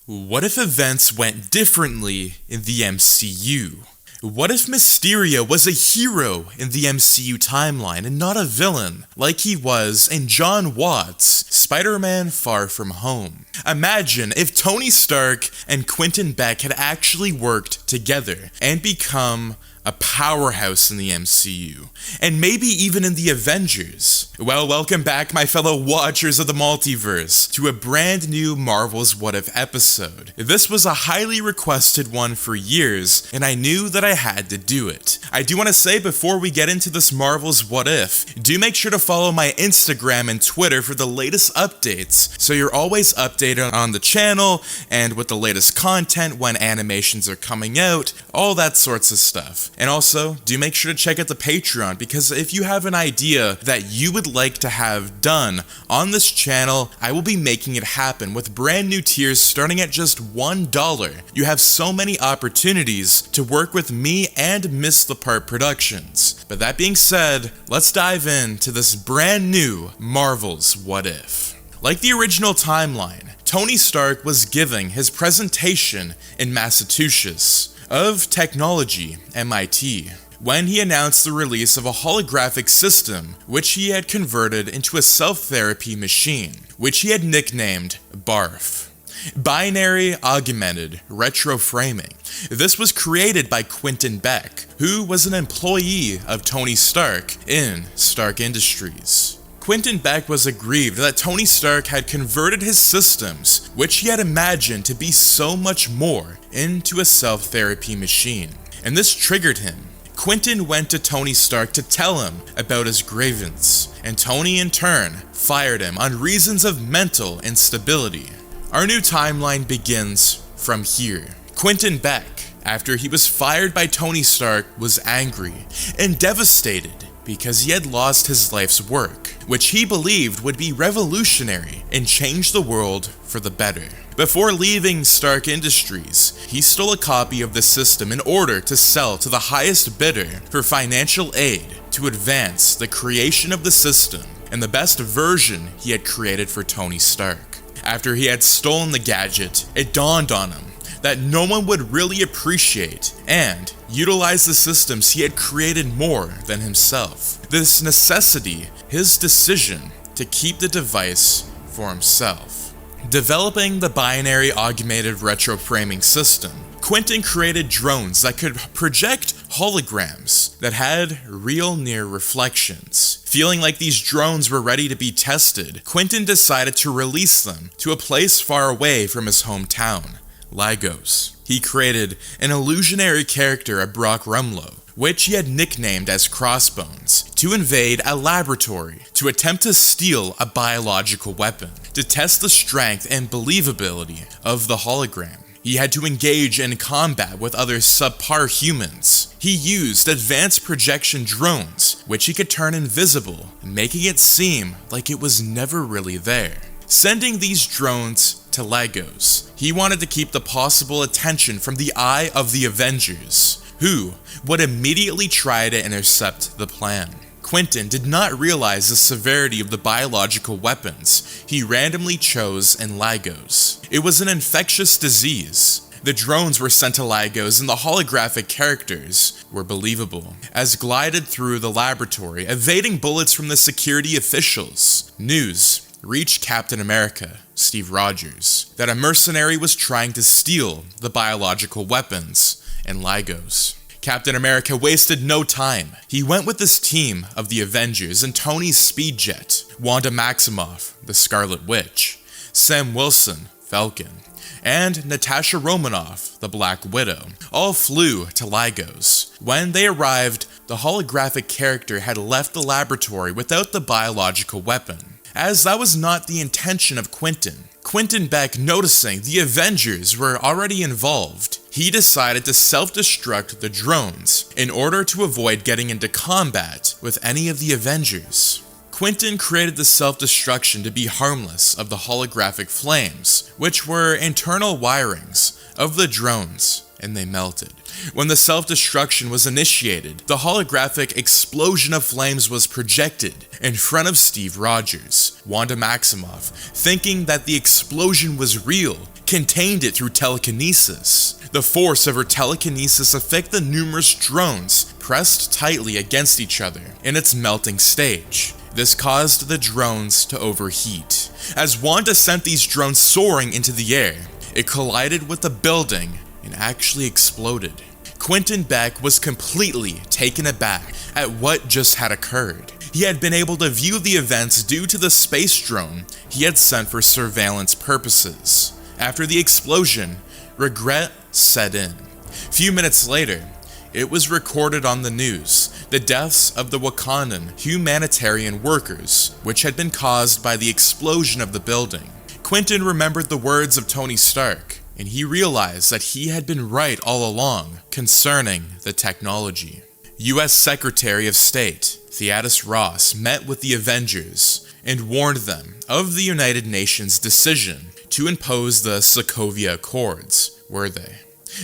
What if events went differently in the MCU? What if Mysterio was a hero in the MCU timeline and not a villain, like he was in John Watts' Spider-Man Far From Home? Imagine if Tony Stark and Quentin Beck had actually worked together and become a powerhouse in the MCU, and maybe even in the Avengers. Well, welcome back, my fellow watchers of the multiverse, to a brand new Marvel's What If episode. This was a highly requested one for years, and I knew that I had to do it. I do want to say before we get into this Marvel's What If, do make sure to follow my Instagram and Twitter for the latest updates, so you're always updated on the channel and with the latest content when animations are coming out, all that sorts of stuff. And also, do make sure to check out the Patreon, because if you have an idea that you would like to have done on this channel, I will be making it happen with brand new tiers starting at just $1. You have so many opportunities to work with me and Miss the Part Productions. But that being said, let's dive into this brand new Marvel's What If. Like the original timeline, Tony Stark was giving his presentation in Massachusetts of Technology, MIT, when he announced the release of a holographic system which he had converted into a self-therapy machine, which he had nicknamed BARF. Binary Augmented Retroframing. This was created by Quinten Beck, who was an employee of Tony Stark in Stark Industries. Quentin Beck was aggrieved that Tony Stark had converted his systems, which he had imagined to be so much more, into a self-therapy machine, and this triggered him. Quentin went to Tony Stark to tell him about his grievance, and Tony in turn fired him on reasons of mental instability. Our new timeline begins from here. Quentin Beck, after he was fired by Tony Stark, was angry and devastated because he had lost his life's work, which he believed would be revolutionary and change the world for the better. Before leaving Stark Industries, he stole a copy of the system in order to sell to the highest bidder for financial aid to advance the creation of the system and the best version he had created for Tony Stark. After he had stolen the gadget, it dawned on him that no one would really appreciate and utilize the systems he had created more than himself. This necessity, his decision to keep the device for himself. Developing the binary augmented retroframing system, Quentin created drones that could project holograms that had real near reflections. Feeling like these drones were ready to be tested, Quentin decided to release them to a place far away from his hometown, Lagos. He created an illusionary character of Brock Rumlow, which he had nicknamed as Crossbones, to invade a laboratory to attempt to steal a biological weapon. To test the strength and believability of the hologram, he had to engage in combat with other subpar humans. He used advanced projection drones, which he could turn invisible, making it seem like it was never really there. Sending these drones to Lagos, he wanted to keep the possible attention from the eye of the Avengers, who would immediately try to intercept the plan. Quentin did not realize the severity of the biological weapons he randomly chose in Lagos. It was an infectious disease. The drones were sent to Lagos and the holographic characters were believable, as glided through the laboratory, evading bullets from the security officials. News reached Captain America, Steve Rogers, that a mercenary was trying to steal the biological weapons in Lagos. Captain America wasted no time. He went with his team of the Avengers and Tony's speed jet, Wanda Maximoff, the Scarlet Witch, Sam Wilson, Falcon, and Natasha Romanoff, the Black Widow, all flew to Lagos. When they arrived, the holographic character had left the laboratory without the biological weapon, as that was not the intention of Quentin. Quentin Beck, noticing the Avengers were already involved, he decided to self-destruct the drones in order to avoid getting into combat with any of the Avengers. Quentin created the self-destruction to be harmless of the holographic flames, which were internal wirings of the drones, and they melted. When the self-destruction was initiated, the holographic explosion of flames was projected in front of Steve Rogers. Wanda Maximoff, thinking that the explosion was real, contained it through telekinesis. The force of her telekinesis affected the numerous drones pressed tightly against each other in its melting stage. This caused the drones to overheat. As Wanda sent these drones soaring into the air, it collided with the building and actually exploded. Quentin Beck was completely taken aback at what just had occurred. He had been able to view the events due to the space drone he had sent for surveillance purposes. After the explosion, regret set in. Few minutes later, it was recorded on the news, the deaths of the Wakandan humanitarian workers, which had been caused by the explosion of the building. Quentin remembered the words of Tony Stark, and he realized that he had been right all along concerning the technology. U.S. Secretary of State Theodis Ross met with the Avengers and warned them of the United Nations' decision to impose the Sokovia Accords, were they?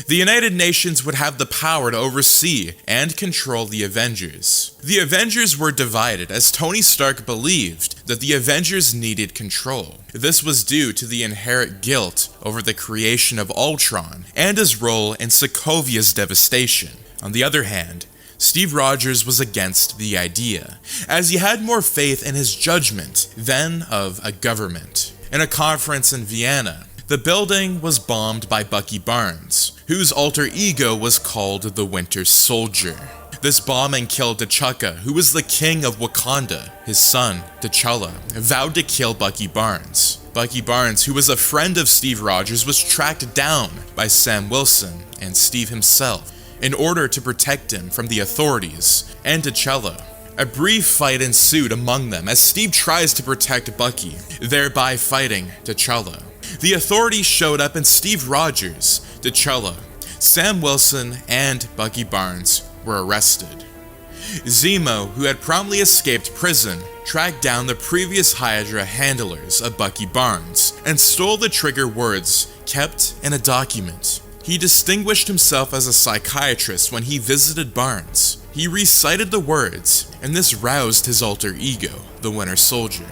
The United Nations would have the power to oversee and control the Avengers. The Avengers were divided as Tony Stark believed that the Avengers needed control. This was due to the inherent guilt over the creation of Ultron and his role in Sokovia's devastation. On the other hand, Steve Rogers was against the idea, as he had more faith in his judgment than of a government. In a conference in Vienna, the building was bombed by Bucky Barnes, whose alter ego was called the Winter Soldier. This bombing killed T'Chaka, who was the king of Wakanda. His son, T'Challa, vowed to kill Bucky Barnes. Bucky Barnes, who was a friend of Steve Rogers, was tracked down by Sam Wilson and Steve himself in order to protect him from the authorities and T'Challa. A brief fight ensued among them as Steve tries to protect Bucky, thereby fighting T'Challa. The authorities showed up and Steve Rogers, T'Challa, Sam Wilson, and Bucky Barnes were arrested. Zemo, who had promptly escaped prison, tracked down the previous Hydra handlers of Bucky Barnes and stole the trigger words kept in a document. He distinguished himself as a psychiatrist when he visited Barnes. He recited the words, and this roused his alter ego, the Winter Soldier.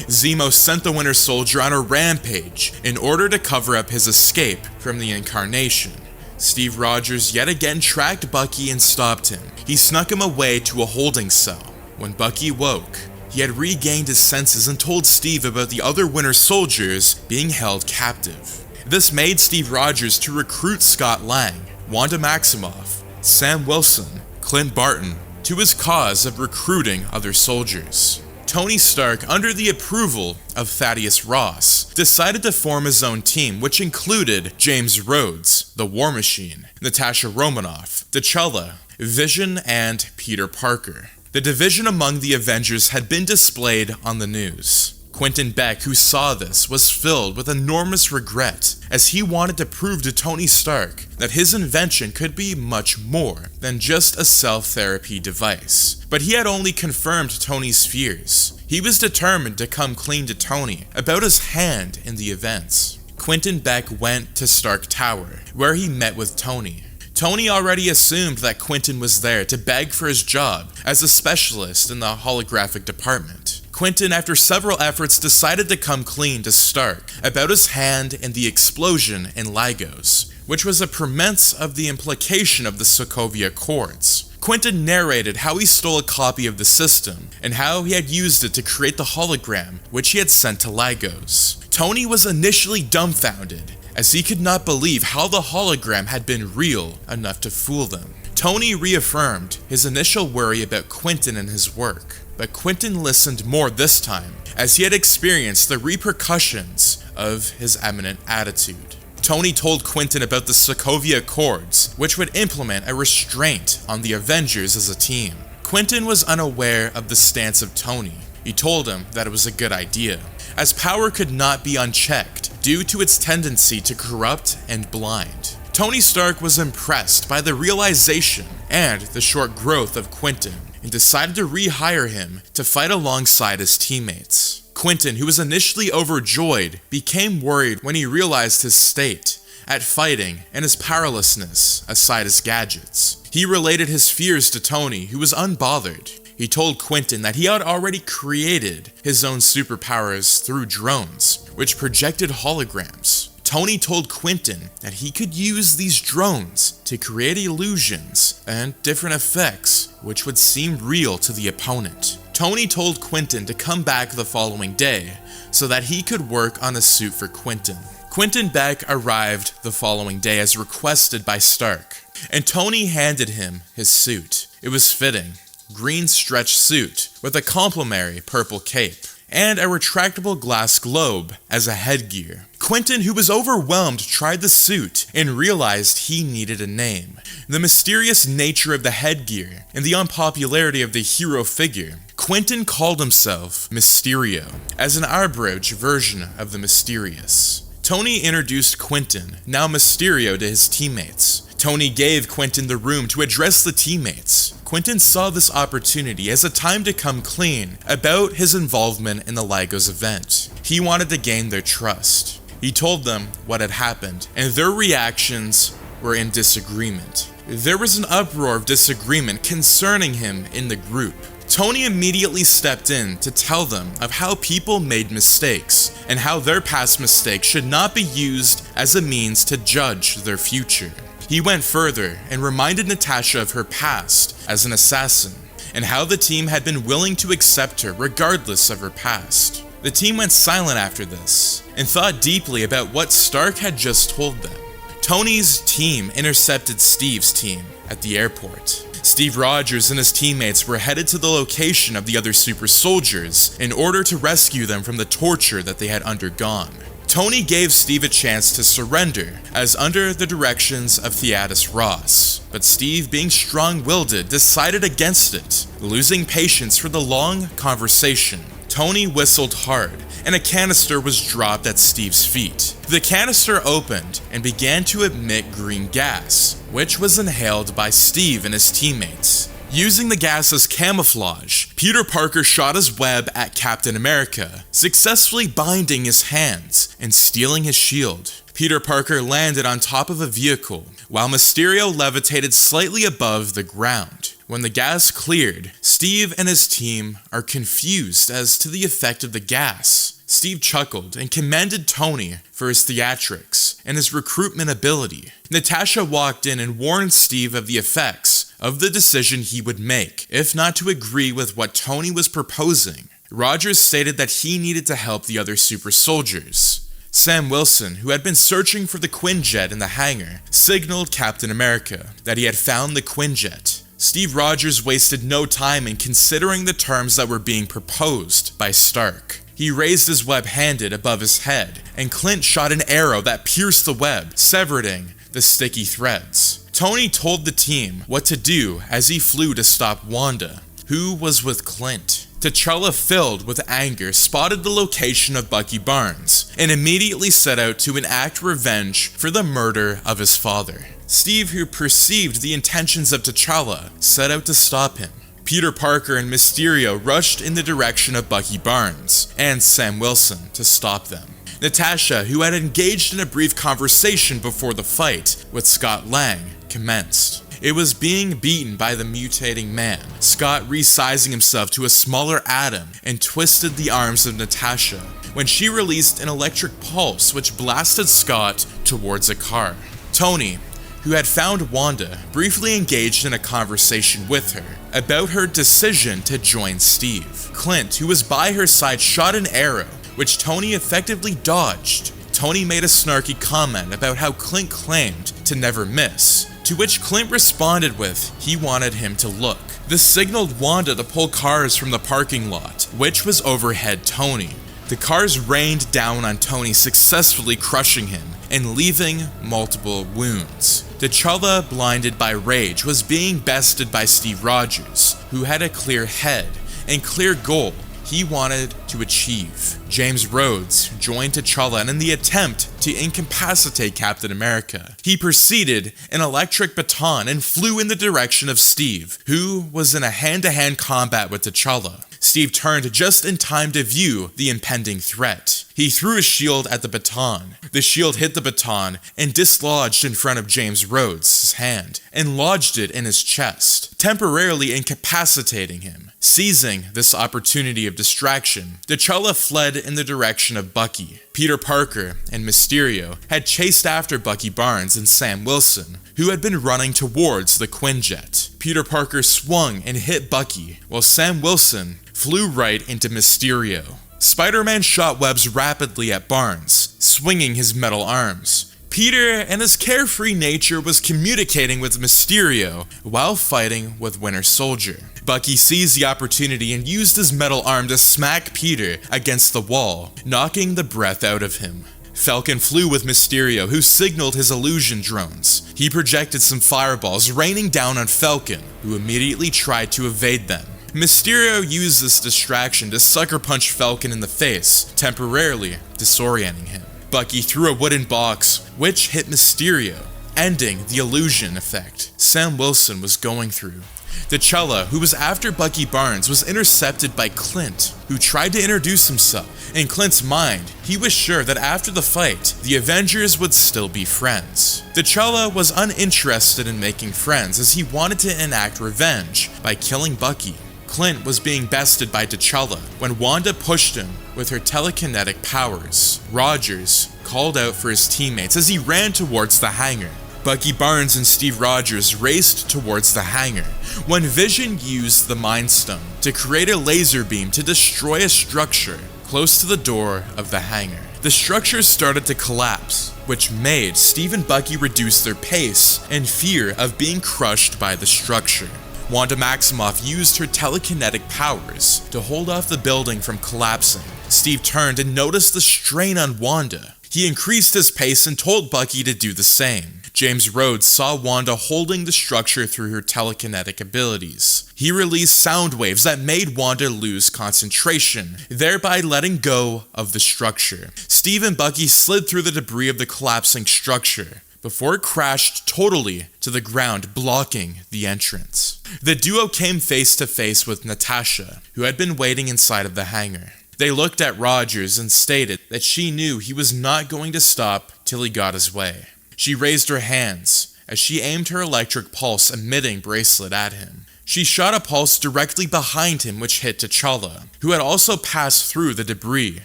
Zemo sent the Winter Soldier on a rampage in order to cover up his escape from the Incarnation. Steve Rogers yet again tracked Bucky and stopped him. He snuck him away to a holding cell. When Bucky woke, he had regained his senses and told Steve about the other Winter Soldiers being held captive. This made Steve Rogers to recruit Scott Lang, Wanda Maximoff, Sam Wilson, Clint Barton, to his cause of recruiting other soldiers. Tony Stark, under the approval of Thaddeus Ross, decided to form his own team, which included James Rhodes, the War Machine, Natasha Romanoff, T'Challa, Vision, and Peter Parker. The division among the Avengers had been displayed on the news. Quinten Beck, who saw this, was filled with enormous regret, as he wanted to prove to Tony Stark that his invention could be much more than just a self-therapy device. But he had only confirmed Tony's fears. He was determined to come clean to Tony about his hand in the events. Quinten Beck went to Stark Tower, where he met with Tony. Tony already assumed that Quinten was there to beg for his job as a specialist in the holographic department. Quinten, after several efforts, decided to come clean to Stark about his hand in the explosion in Lagos, which was a premise of the implication of the Sokovia Accords. Quinten narrated how he stole a copy of the system and how he had used it to create the hologram which he had sent to Lagos. Tony was initially dumbfounded, as he could not believe how the hologram had been real enough to fool them. Tony reaffirmed his initial worry about Quinten and his work, but Quinten listened more this time, as he had experienced the repercussions of his eminent attitude. Tony told Quinten about the Sokovia Accords, which would implement a restraint on the Avengers as a team. Quinten was unaware of the stance of Tony. He told him that it was a good idea, as power could not be unchecked due to its tendency to corrupt and blind. Tony Stark was impressed by the realization and the short growth of Quinten, and decided to rehire him to fight alongside his teammates. Quinten, who was initially overjoyed, became worried when he realized his state at fighting and his powerlessness aside his gadgets. He related his fears to Tony, who was unbothered. He told Quinten that he had already created his own superpowers through drones, which projected holograms. Tony told Quinten that he could use these drones to create illusions and different effects which would seem real to the opponent. Tony told Quinten to come back the following day so that he could work on a suit for Quinten. Quentin Beck arrived the following day as requested by Stark, and Tony handed him his suit. It was fitting, green stretch suit with a complementary purple cape and a retractable glass globe as a headgear. Quinten, who was overwhelmed, tried the suit and realized he needed a name. The mysterious nature of the headgear and the unpopularity of the hero figure, Quinten called himself Mysterio, as an abridged version of the mysterious. Tony introduced Quinten, now Mysterio, to his teammates. Tony gave Quinten the room to address the teammates. Quinten saw this opportunity as a time to come clean about his involvement in the Lagos event. He wanted to gain their trust. He told them what had happened, and their reactions were in disagreement. There was an uproar of disagreement concerning him in the group. Tony immediately stepped in to tell them of how people made mistakes and how their past mistakes should not be used as a means to judge their future. He went further and reminded Natasha of her past as an assassin and how the team had been willing to accept her regardless of her past. The team went silent after this and thought deeply about what Stark had just told them. Tony's team intercepted Steve's team at the airport. Steve Rogers and his teammates were headed to the location of the other super soldiers in order to rescue them from the torture that they had undergone. Tony gave Steve a chance to surrender, as under the directions of Theodis Ross, but Steve, being strong-willed, decided against it, losing patience for the long conversation. Tony whistled hard, and a canister was dropped at Steve's feet. The canister opened and began to emit green gas, which was inhaled by Steve and his teammates. Using the gas as camouflage, Peter Parker shot his web at Captain America, successfully binding his hands and stealing his shield. Peter Parker landed on top of a vehicle, while Mysterio levitated slightly above the ground. When the gas cleared, Steve and his team are confused as to the effect of the gas. Steve chuckled and commended Tony for his theatrics and his recruitment ability. Natasha walked in and warned Steve of the effects of the decision he would make, if not to agree with what Tony was proposing. Rogers stated that he needed to help the other super soldiers. Sam Wilson, who had been searching for the Quinjet in the hangar, signaled Captain America that he had found the Quinjet. Steve Rogers wasted no time in considering the terms that were being proposed by Stark. He raised his web handed above his head, and Clint shot an arrow that pierced the web, severing the sticky threads. Tony told the team what to do as he flew to stop Wanda, who was with Clint. T'Challa, filled with anger, spotted the location of Bucky Barnes and immediately set out to enact revenge for the murder of his father. Steve, who perceived the intentions of T'Challa, set out to stop him. Peter Parker and Mysterio rushed in the direction of Bucky Barnes and Sam Wilson to stop them. Natasha, who had engaged in a brief conversation before the fight with Scott Lang, commenced. It was being beaten by the mutating man, Scott resizing himself to a smaller atom and twisted the arms of Natasha when she released an electric pulse which blasted Scott towards a car. Tony, who had found Wanda, briefly engaged in a conversation with her about her decision to join Steve. Clint, who was by her side, shot an arrow, which Tony effectively dodged. Tony made a snarky comment about how Clint claimed to never miss, to which Clint responded with, he wanted him to look. This signaled Wanda to pull cars from the parking lot, which was overhead Tony. The cars rained down on Tony, successfully crushing him and leaving multiple wounds. T'Challa, blinded by rage, was being bested by Steve Rogers, who had a clear head and clear goal he wanted to achieve. James Rhodes joined T'Challa in the attempt to incapacitate Captain America. He proceeded an electric baton and flew in the direction of Steve, who was in a hand-to-hand combat with T'Challa. Steve turned just in time to view the impending threat. He threw his shield at the baton. The shield hit the baton and dislodged in front of James Rhodes' hand and lodged it in his chest, temporarily incapacitating him. Seizing this opportunity of distraction, T'Challa fled in the direction of Bucky. Peter Parker and Mysterio had chased after Bucky Barnes and Sam Wilson, who had been running towards the Quinjet. Peter Parker swung and hit Bucky, while Sam Wilson flew right into Mysterio. Spider-Man shot webs rapidly at Barnes, swinging his metal arms. Peter and his carefree nature was communicating with Mysterio while fighting with Winter Soldier. Bucky seized the opportunity and used his metal arm to smack Peter against the wall, knocking the breath out of him. Falcon flew with Mysterio, who signaled his illusion drones. He projected some fireballs raining down on Falcon, who immediately tried to evade them. Mysterio used this distraction to sucker punch Falcon in the face, temporarily disorienting him. Bucky threw a wooden box, which hit Mysterio, ending the illusion effect Sam Wilson was going through. T'Challa, who was after Bucky Barnes, was intercepted by Clint, who tried to introduce himself. In Clint's mind, he was sure that after the fight, the Avengers would still be friends. T'Challa was uninterested in making friends as he wanted to enact revenge by killing Bucky. Clint was being bested by T'Challa when Wanda pushed him with her telekinetic powers. Rogers called out for his teammates as he ran towards the hangar. Bucky Barnes and Steve Rogers raced towards the hangar when Vision used the Mind Stone to create a laser beam to destroy a structure close to the door of the hangar. The structure started to collapse, which made Steve and Bucky reduce their pace in fear of being crushed by the structure. Wanda Maximoff used her telekinetic powers to hold off the building from collapsing. Steve turned and noticed the strain on Wanda. He increased his pace and told Bucky to do the same. James Rhodes saw Wanda holding the structure through her telekinetic abilities. He released sound waves that made Wanda lose concentration, thereby letting go of the structure. Steve and Bucky slid through the debris of the collapsing structure before it crashed totally to the ground, blocking the entrance. The duo came face to face with Natasha, who had been waiting inside of the hangar. They looked at Rogers and stated that she knew he was not going to stop till he got his way. She raised her hands as she aimed her electric pulse emitting bracelet at him. She shot a pulse directly behind him, which hit T'Challa, who had also passed through the debris,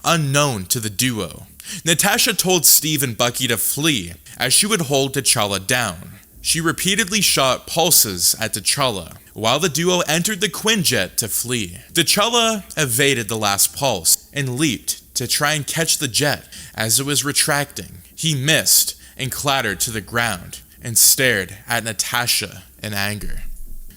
unknown to the duo. Natasha told Steve and Bucky to flee, as she would hold T'Challa down. She repeatedly shot pulses at T'Challa, while the duo entered the Quinjet to flee. T'Challa evaded the last pulse and leaped to try and catch the jet as it was retracting. He missed and clattered to the ground and stared at Natasha in anger.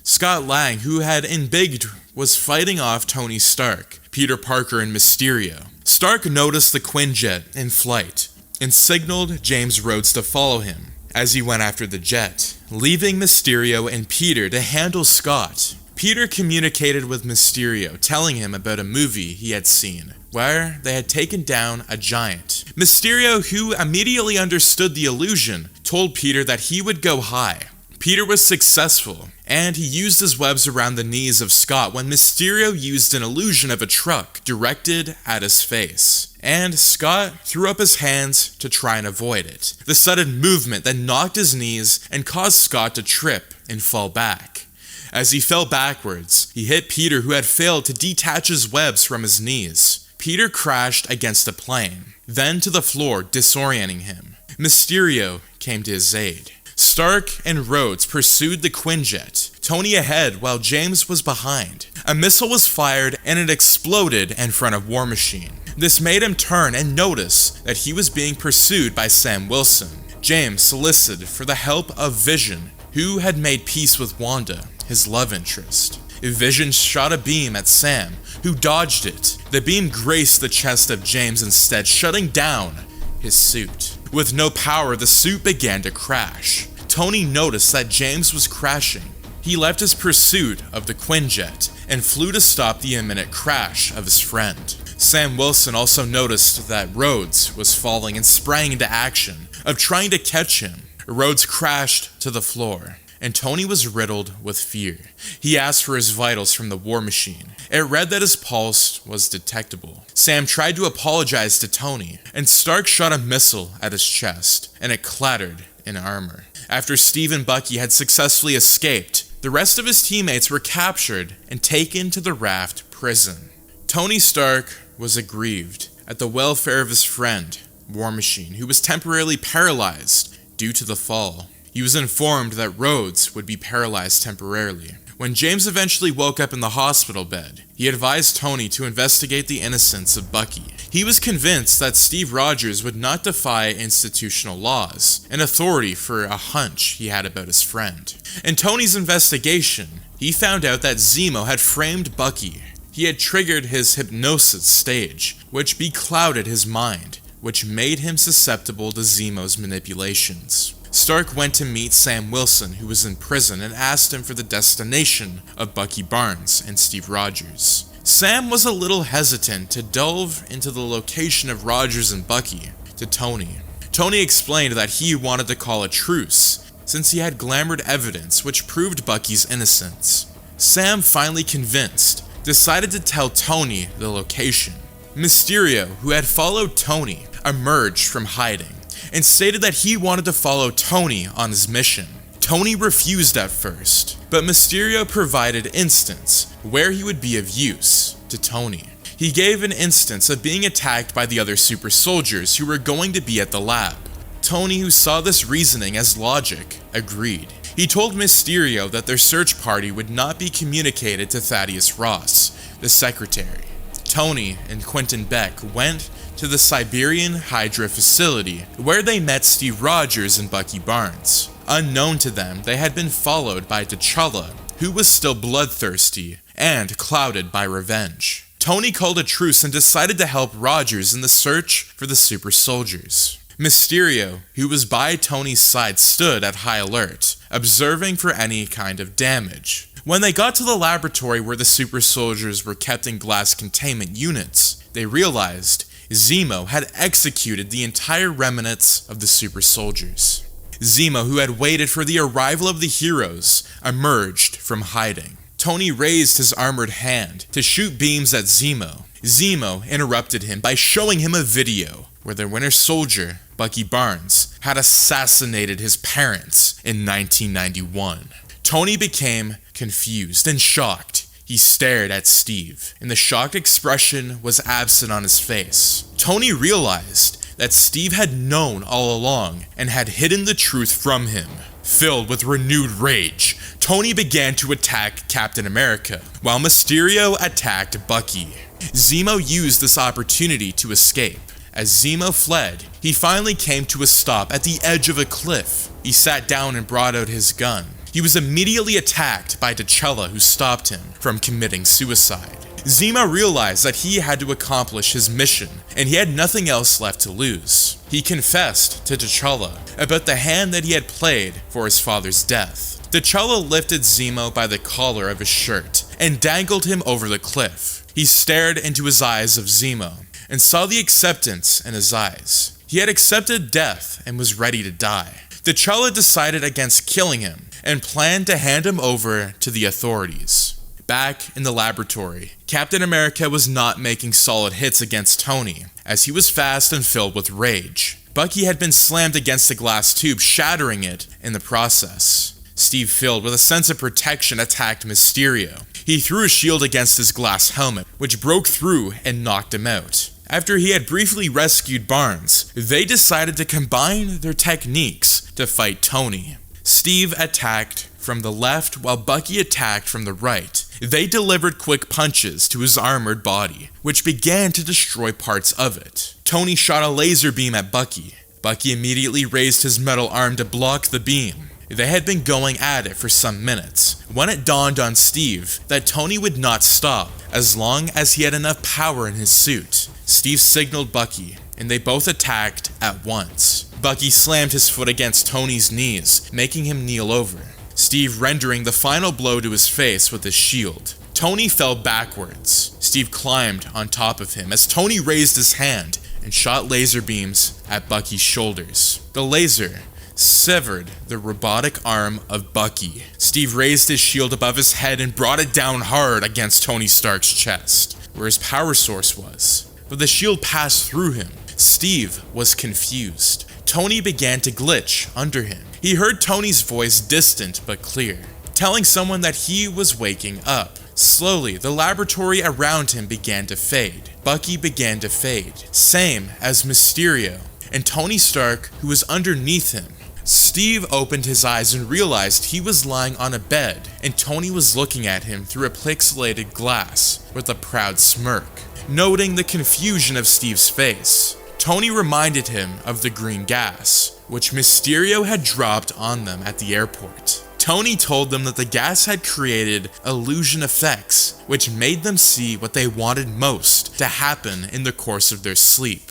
Scott Lang, who had embiggened, was fighting off Tony Stark, Peter Parker, and Mysterio. Stark noticed the Quinjet in flight and signaled James Rhodes to follow him as he went after the jet, leaving Mysterio and Peter to handle Scott. Peter communicated with Mysterio, telling him about a movie he had seen, where they had taken down a giant. Mysterio, who immediately understood the illusion, told Peter that he would go high. Peter was successful, and he used his webs around the knees of Scott when Mysterio used an illusion of a truck directed at his face, and Scott threw up his hands to try and avoid it. The sudden movement then knocked his knees and caused Scott to trip and fall back. As he fell backwards, he hit Peter, who had failed to detach his webs from his knees. Peter crashed against a plane, then to the floor, disorienting him. Mysterio came to his aid. Stark and Rhodes pursued the Quinjet, Tony ahead while James was behind. A missile was fired and it exploded in front of War Machine. This made him turn and notice that he was being pursued by Sam Wilson. James solicited for the help of Vision, who had made peace with Wanda, his love interest. Vision shot a beam at Sam, who dodged it. The beam grazed the chest of James instead, shutting down his suit. With no power, the suit began to crash. Tony noticed that James was crashing. He left his pursuit of the Quinjet and flew to stop the imminent crash of his friend. Sam Wilson also noticed that Rhodes was falling and sprang into action of trying to catch him. Rhodes crashed to the floor, and Tony was riddled with fear. He asked for his vitals from the war machine. It read that his pulse was detectable. Sam tried to apologize to Tony, and Stark shot a missile at his chest, and it clattered in armor. After Steve and Bucky had successfully escaped, the rest of his teammates were captured and taken to the Raft prison. Tony Stark was aggrieved at the welfare of his friend, War Machine, who was temporarily paralyzed due to the fall. He was informed that Rhodes would be paralyzed temporarily. When James eventually woke up in the hospital bed, he advised Tony to investigate the innocence of Bucky. He was convinced that Steve Rogers would not defy institutional laws, an authority for a hunch he had about his friend. In Tony's investigation, he found out that Zemo had framed Bucky. He had triggered his hypnosis stage, which beclouded his mind, which made him susceptible to Zemo's manipulations. Stark went to meet Sam Wilson, who was in prison, and asked him for the destination of Bucky Barnes and Steve Rogers. Sam was a little hesitant to delve into the location of Rogers and Bucky to Tony. Tony explained that he wanted to call a truce, since he had glamored evidence which proved Bucky's innocence. Sam, finally convinced, decided to tell Tony the location. Mysterio, who had followed Tony, emerged from hiding and stated that he wanted to follow Tony on his mission. Tony refused at first, but Mysterio provided instance where he would be of use to Tony. He gave an instance of being attacked by the other super soldiers who were going to be at the lab. Tony, who saw this reasoning as logic, agreed. He told Mysterio that their search party would not be communicated to Thaddeus Ross, the secretary. Tony and Quentin Beck went to the Siberian Hydra facility, where they met Steve Rogers and Bucky Barnes. Unknown to them, they had been followed by T'Challa, who was still bloodthirsty and clouded by revenge. Tony called a truce and decided to help Rogers in the search for the super soldiers. Mysterio, who was by Tony's side, stood at high alert, observing for any kind of damage. When they got to the laboratory where the super soldiers were kept in glass containment units, they realized Zemo had executed the entire remnants of the super soldiers. Zemo, who had waited for the arrival of the heroes, emerged from hiding. Tony raised his armored hand to shoot beams at Zemo. Zemo interrupted him by showing him a video where the Winter Soldier, Bucky Barnes, had assassinated his parents in 1991. Tony became confused and shocked. He stared at Steve, and the shocked expression was absent on his face. Tony realized that Steve had known all along and had hidden the truth from him. Filled with renewed rage, Tony began to attack Captain America, while Mysterio attacked Bucky. Zemo used this opportunity to escape. As Zemo fled, he finally came to a stop at the edge of a cliff. He sat down and brought out his gun. He was immediately attacked by T'Challa, who stopped him from committing suicide. Zemo realized that he had to accomplish his mission, and he had nothing else left to lose. He confessed to T'Challa about the hand that he had played for his father's death. T'Challa lifted Zemo by the collar of his shirt and dangled him over the cliff. He stared into his eyes of Zemo and saw the acceptance in his eyes. He had accepted death and was ready to die. T'Challa decided against killing him and planned to hand him over to the authorities. Back in the laboratory, Captain America was not making solid hits against Tony, as he was fast and filled with rage. Bucky had been slammed against a glass tube, shattering it in the process. Steve, filled with a sense of protection, attacked Mysterio. He threw a shield against his glass helmet, which broke through and knocked him out. After he had briefly rescued Barnes, they decided to combine their techniques to fight Tony. Steve attacked from the left while Bucky attacked from the right. They delivered quick punches to his armored body, which began to destroy parts of it. Tony shot a laser beam at Bucky. Bucky immediately raised his metal arm to block the beam. They had been going at it for some minutes, when it dawned on Steve that Tony would not stop as long as he had enough power in his suit. Steve signaled Bucky, and they both attacked at once. Bucky slammed his foot against Tony's knees, making him kneel over, Steve rendering the final blow to his face with his shield. Tony fell backwards. Steve climbed on top of him as Tony raised his hand and shot laser beams at Bucky's shoulders. The laser severed the robotic arm of Bucky. Steve raised his shield above his head and brought it down hard against Tony Stark's chest, where his power source was. But the shield passed through him. Steve was confused. Tony began to glitch under him. He heard Tony's voice distant but clear, telling someone that he was waking up. Slowly, the laboratory around him began to fade. Bucky began to fade, same as Mysterio, and Tony Stark, who was underneath him. Steve opened his eyes and realized he was lying on a bed, and Tony was looking at him through a pixelated glass with a proud smirk. Noting the confusion of Steve's face, Tony reminded him of the green gas, which Mysterio had dropped on them at the airport. Tony told them that the gas had created illusion effects, which made them see what they wanted most to happen in the course of their sleep.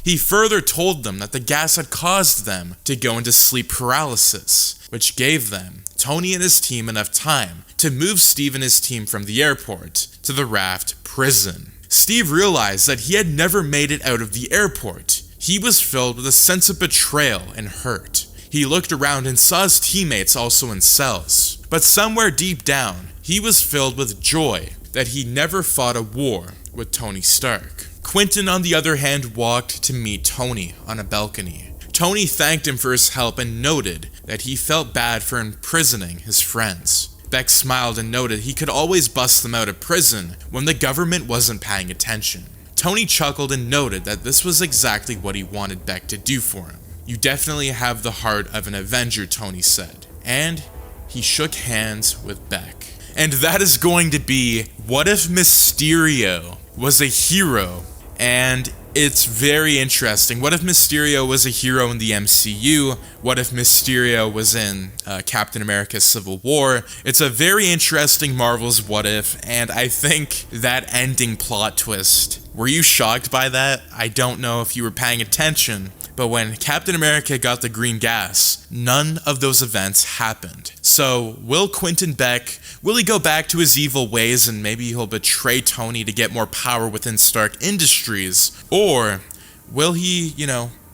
He further told them that the gas had caused them to go into sleep paralysis, which gave them, Tony and his team, enough time to move Steve and his team from the airport to the Raft prison. Steve realized that he had never made it out of the airport. He was filled with a sense of betrayal and hurt. He looked around and saw his teammates also in cells. But somewhere deep down, he was filled with joy that he never fought a war with Tony Stark. Quinten, on the other hand, walked to meet Tony on a balcony. Tony thanked him for his help and noted that he felt bad for imprisoning his friends. Beck smiled and noted he could always bust them out of prison when the government wasn't paying attention. Tony chuckled and noted that this was exactly what he wanted Beck to do for him. "You definitely have the heart of an Avenger," Tony said, and he shook hands with Beck. And that is going to be What If Mysterio Was a Hero? And it's very interesting. What if Mysterio was a hero in the MCU? What if Mysterio was in Captain America Civil War? It's a very interesting Marvel's What If, and I think that ending plot twist, were you shocked by that? I don't know if you were paying attention, but when Captain America got the green gas, none of those events happened. So, will Quentin Beck, will he go back to his evil ways and maybe he'll betray Tony to get more power within Stark Industries? Or will he,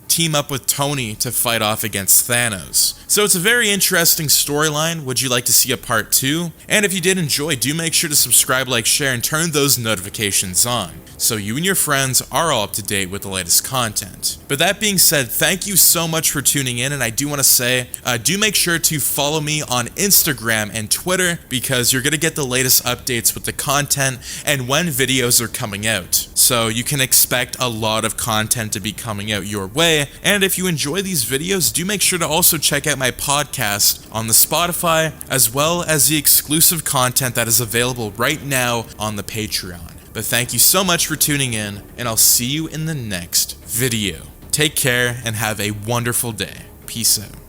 team up with Tony to fight off against Thanos? So it's a very interesting storyline. Would you like to see a part 2? And if you did enjoy, do make sure to subscribe, like, share, and turn those notifications on, so you and your friends are all up to date with the latest content. But that being said, thank you so much for tuning in, and I do want to say, do make sure to follow me on Instagram and Twitter, because you're going to get the latest updates with the content and when videos are coming out. So you can expect a lot of content to be coming out your way, and if you enjoy these videos, do make sure to also check out my podcast on the Spotify, as well as the exclusive content that is available right now on the Patreon. But thank you so much for tuning in, and I'll see you in the next video. Take care and have a wonderful day. Peace out.